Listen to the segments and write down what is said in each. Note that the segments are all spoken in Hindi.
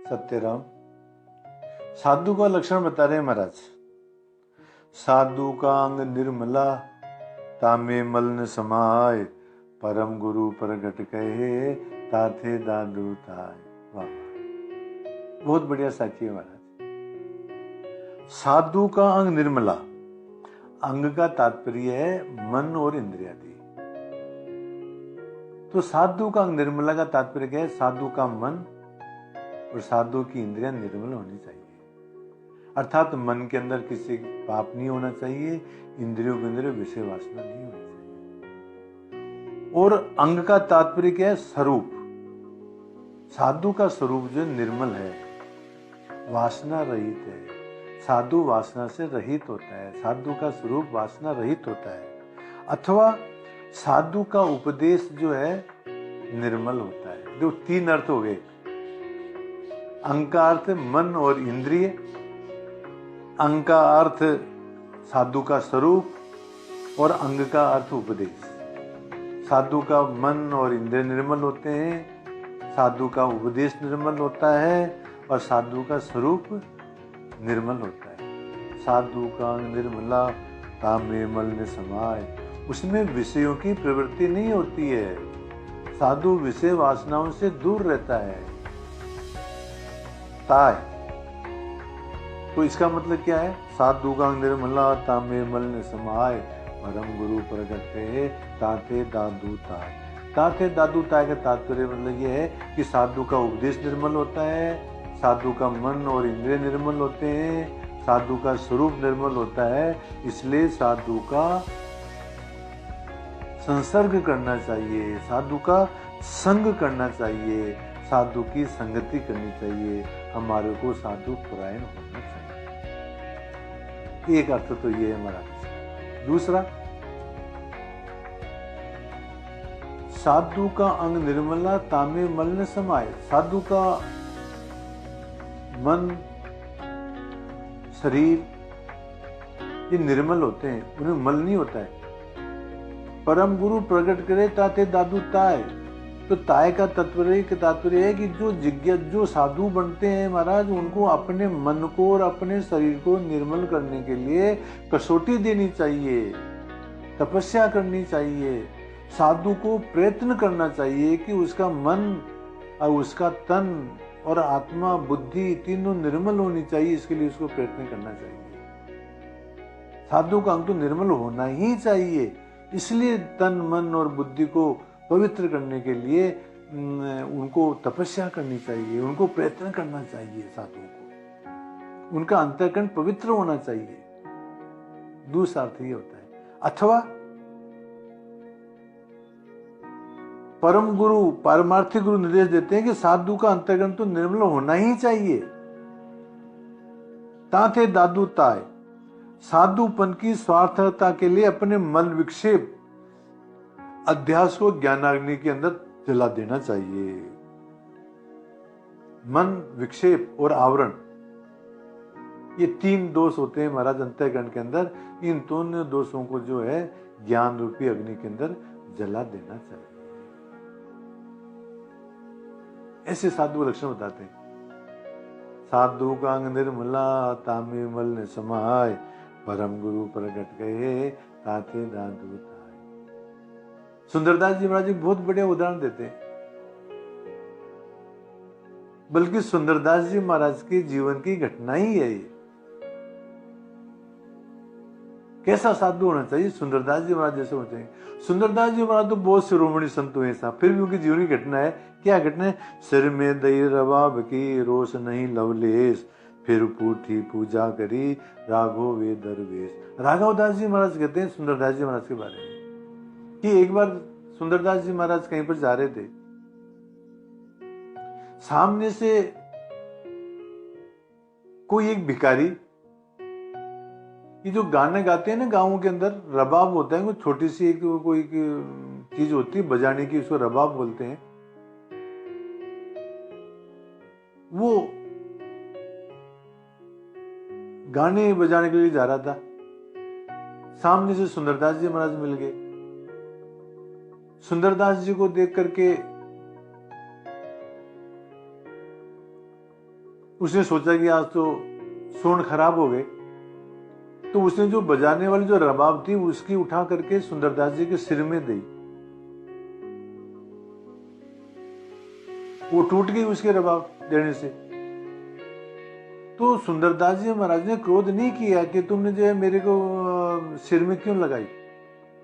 सत्यराम साधु का लक्षण बता रहे हैं महाराज। साधु का अंग निर्मला तामे मल न समाय, परम गुरु प्रगट कहे ताथे दादू ताय। वाह, बहुत बढ़िया साखी है महाराज। साधु का अंग निर्मला, अंग का तात्पर्य है मन और इंद्रियादि। तो साधु का अंग निर्मला का तात्पर्य क्या है? साधु का मन और साधु की इंद्रियां निर्मल होनी चाहिए। अर्थात मन के अंदर किसी पाप नहीं होना चाहिए, इंद्रियों के अंदर विषय वासना नहीं होनी चाहिए। और अंग का तात्पर्य क्या है? स्वरूप। साधु का स्वरूप जो निर्मल है, वासना रहित है। साधु वासना से रहित होता है, साधु का स्वरूप वासना रहित होता है। अथवा साधु का उपदेश जो है निर्मल होता है। जो तीन अर्थ हो गए, अंग का अर्थ मन और इंद्रिय, अंग का अर्थ साधु का स्वरूप और अंग का अर्थ उपदेश। साधु का मन और इंद्रिय निर्मल होते हैं, साधु का उपदेश निर्मल होता है और साधु का स्वरूप निर्मल होता है। साधु का अंग निर्मला तामे मल न समाय, उसमें विषयों की प्रवृत्ति नहीं होती है। साधु विषय वासनाओं से दूर रहता है। ताय, तो इसका मतलब क्या है? साधु का अंग निर्मला तामे मल न समाय, परम गुरु प्रगट कहे ताते दादू ताय। ताते दादू ताय का तात्पर्य मतलब यह है कि साधु का उपदेश निर्मल होता है, साधु का मन और इंद्रिय निर्मल होते हैं, साधु का स्वरूप निर्मल होता है। इसलिए साधु का संसर्ग करना चाहिए, साधु का संग करना चाहिए, साधु की संगति करनी चाहिए। हमारे को साधु परायण होना चाहिए। एक अर्थ तो ये है महाराज। दूसरा, साधु का अंग निर्मला तामे मल न समाय। साधु का मन, शरीर ये निर्मल होते हैं, उन्हें मल नहीं होता है। परम गुरु प्रकट करे ताते दादू ताय। तो ताय का तात्पर्य है कि जो साधु बनते हैं महाराज, उनको अपने मन को और अपने शरीर को निर्मल करने के लिए कसौटी देनी चाहिए, तपस्या करनी चाहिए। साधु को प्रयत्न करना चाहिए कि उसका मन और उसका तन और आत्मा बुद्धि तीनों निर्मल होनी चाहिए। इसके लिए उसको प्रयत्न करना चाहिए। साधु का अंग तो निर्मल होना ही चाहिए। इसलिए तन मन और बुद्धि को पवित्र करने के लिए उनको तपस्या करनी चाहिए, उनको प्रयत्न करना चाहिए। साधुओं को उनका अंतःकरण पवित्र होना चाहिए। दूसरा अर्थ ये होता है। अथवा परम गुरु, पारमार्थिक गुरु निर्देश देते हैं कि साधु का अंतःकरण तो निर्मल होना ही चाहिए। ताते दादू ताय, साधुपन की स्वार्थता के लिए अपने मन विक्षेप अध्यास को ज्ञानाग्नि के अंदर जला देना चाहिए। मन विक्षेप और आवरण, ये तीन दोष होते हैं महाराज अंतःकरण के अंदर। इन दोनों दोषों को जो है ज्ञान रूपी अग्नि के अंदर जला देना चाहिए। ऐसे साधु लक्षण बताते हैं। साधु का अंग निर्मला तामे मल न समाय, परम गुरु प्रगट कहे ताते दादू ताय। सुंदरदास जी महाराज जी बहुत बढ़िया उदाहरण देते हैं। बल्कि सुंदरदास जी महाराज के जीवन की घटना ही है ये। कैसा साधु होना चाहिए? सुंदरदास जी महाराज जैसे होते हैं। सुंदरदास जी महाराज तो बहुत शिरोमणि संत हुए साहब, फिर भी उनकी जीवन की घटना है। क्या घटना है? सिर में दई रबाब की, रोष नहीं लवलेश, फिर पूठी पूजा करी, राघव वे दरवेश। राघव दास जी महाराज कहते हैं सुंदरदास जी महाराज के बारे में कि एक बार सुंदरदास जी महाराज कहीं पर जा रहे थे, सामने से कोई एक भिखारी, ये जो गाने गाते हैं ना गाँवों के अंदर, रबाब होता है, छोटी सी एक कोई चीज होती है बजाने की, उसको रबाब बोलते हैं। वो गाने बजाने के लिए जा रहा था। सामने से सुंदरदास जी महाराज मिल गए। सुंदरदास जी को देख करके उसने सोचा कि आज तो सोन खराब हो गए, तो उसने जो बजाने वाली जो रबाब थी उसकी उठा करके सुंदरदास जी के सिर में दी। वो टूट गई उसके रबाब देने से। तो सुंदरदास जी महाराज ने क्रोध नहीं किया कि तुमने जो है मेरे को सिर में क्यों लगाई,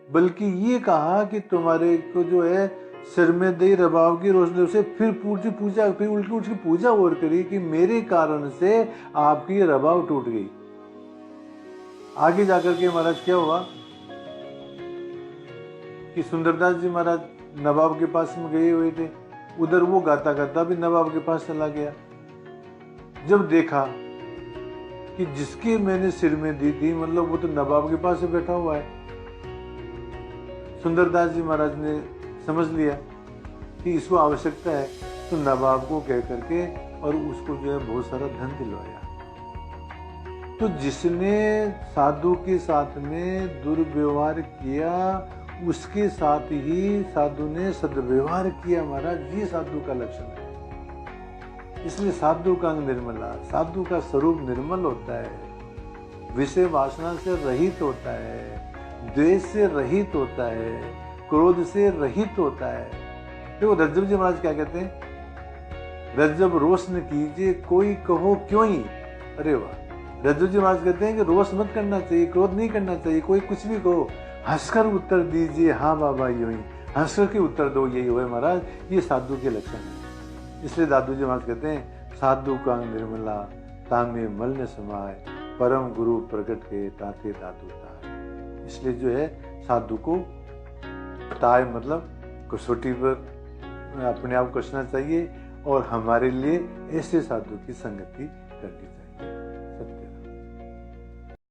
बल्कि ये कहा कि तुम्हारे को जो है सिर में दई रबाब की रोशनी से फिर पूजा फिर उल्टी उसकी पूजा और करी कि मेरे कारण से आपकी रबाब टूट गई। आगे जाकर के महाराज क्या हुआ कि सुंदरदास जी महाराज नवाब के पास में गए हुए थे, उधर वो गाता गाता भी नवाब के पास चला गया। जब देखा कि जिसके मैंने सिर में दी थी मतलब वो तो नवाब के पास में बैठा हुआ है, सुंदरदास जी महाराज ने समझ लिया कि इसको आवश्यकता है, तो नवाब को कह करके और उसको जो है बहुत सारा धन दिलवाया। तो जिसने साधु के साथ में दुर्व्यवहार किया उसके साथ ही साधु ने सद्व्यवहार किया महाराज, ये साधु का लक्षण है। इसलिए साधु का अंग निर्मला, साधु का स्वरूप निर्मल होता है, विषय वासना से रहित होता है, द्वेष से रहित होता है, क्रोध से रहित होता है। देखो रज्जब जी महाराज क्या कहते हैं, रज्जब रोष न कीजिए कोई कहो क्यों ही। अरे वाह, रज्जब जी महाराज कहते हैं कि रोष मत करना चाहिए, क्रोध नहीं करना चाहिए, कोई कुछ भी कहो हंसकर उत्तर दीजिए, हाँ बाबा यूं ही हंसकर के उत्तर दो, यही हुए महाराज, ये साधु के लक्षण है। इसलिए दादू जी महाराज कहते हैं साधु का अंग निर्मला तामे मल न समाए, परम गुरु प्रकट के ताते दादू ताय। इसलिए जो है साधु को ताय मतलब कसौटी पर अपने आप कसना चाहिए और हमारे लिए ऐसे साधु की संगति करनी चाहिए।